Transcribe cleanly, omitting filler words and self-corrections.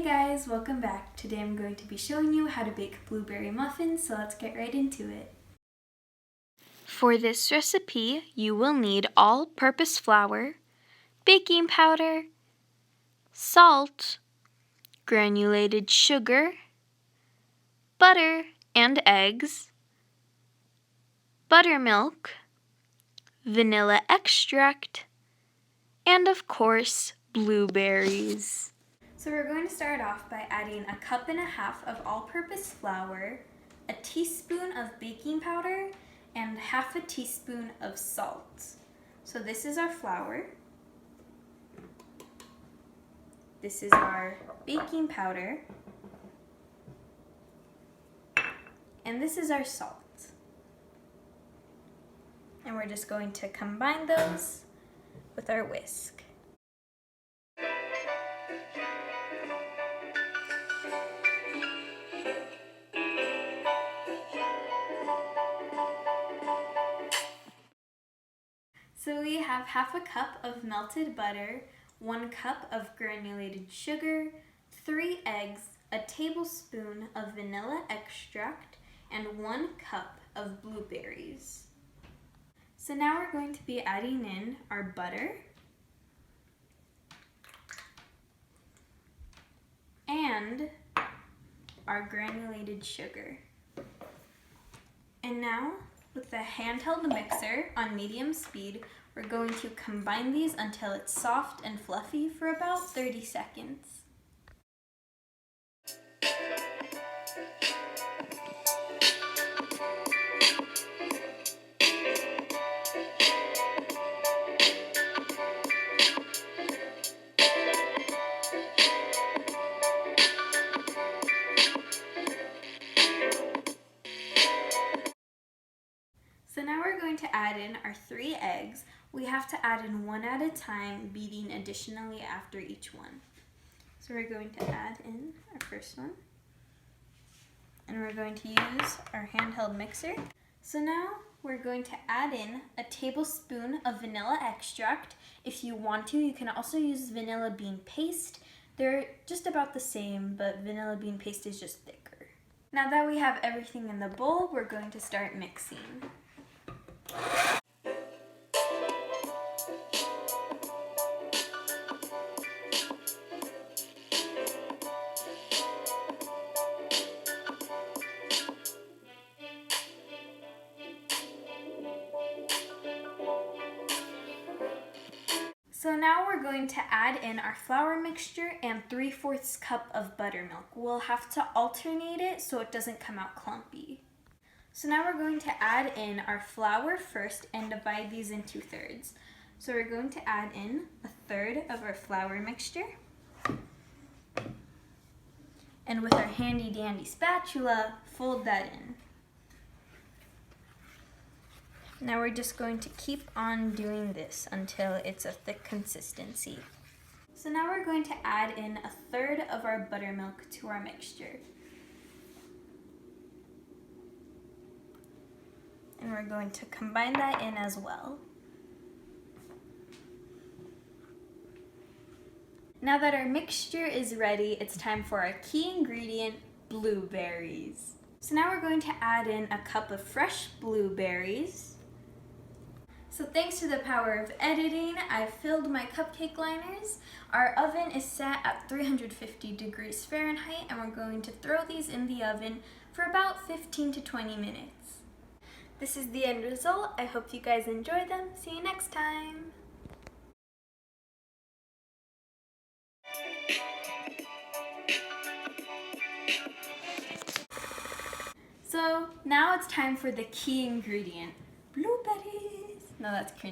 Hey guys, welcome back. Today I'm going to be showing you how to bake blueberry muffins, so let's get right into it. For this recipe, you will need all-purpose flour, baking powder, salt, granulated sugar, butter and eggs, buttermilk, vanilla extract, and of course, blueberries. So we're going to start off by adding 1.5 cups of all-purpose flour, a teaspoon of baking powder, and 1/2 teaspoon of salt. So this is our flour. This is our baking powder. And this is our salt. And we're just going to combine those with our whisk. So we have 1/2 cup of melted butter, 1 cup of granulated sugar, 3 eggs, a tablespoon of vanilla extract, and 1 cup of blueberries. So now we're going to be adding in our butter and our granulated sugar. And now, with the handheld mixer on medium speed, we're going to combine these until it's soft and fluffy for about 30 seconds. So now we're going to add in our 3 eggs. We have to add in 1 at a time, beating additionally after each one. So we're going to add in our first one. And we're going to use our handheld mixer. So now we're going to add in a tablespoon of vanilla extract. If you want to, you can also use vanilla bean paste. They're just about the same, but vanilla bean paste is just thicker. Now that we have everything in the bowl, we're going to start mixing. So now we're going to add in our flour mixture and 3/4 cup of buttermilk. We'll have to alternate it so it doesn't come out clumpy. So now we're going to add in our flour first and divide these into thirds. So we're going to add in 1/3 of our flour mixture. And with our handy dandy spatula, fold that in. Now we're just going to keep on doing this until it's a thick consistency. So now we're going to add in 1/3 of our buttermilk to our mixture. And we're going to combine that in as well. Now that our mixture is ready, it's time for our key ingredient, blueberries. So now we're going to add in 1 cup of fresh blueberries. So thanks to the power of editing, I've filled my cupcake liners. Our oven is set at 350 degrees Fahrenheit, and we're going to throw these in the oven for about 15 to 20 minutes. This is the end result. I hope you guys enjoy them. See you next time. So now it's time for the key ingredient, blueberries. No, that's cringe.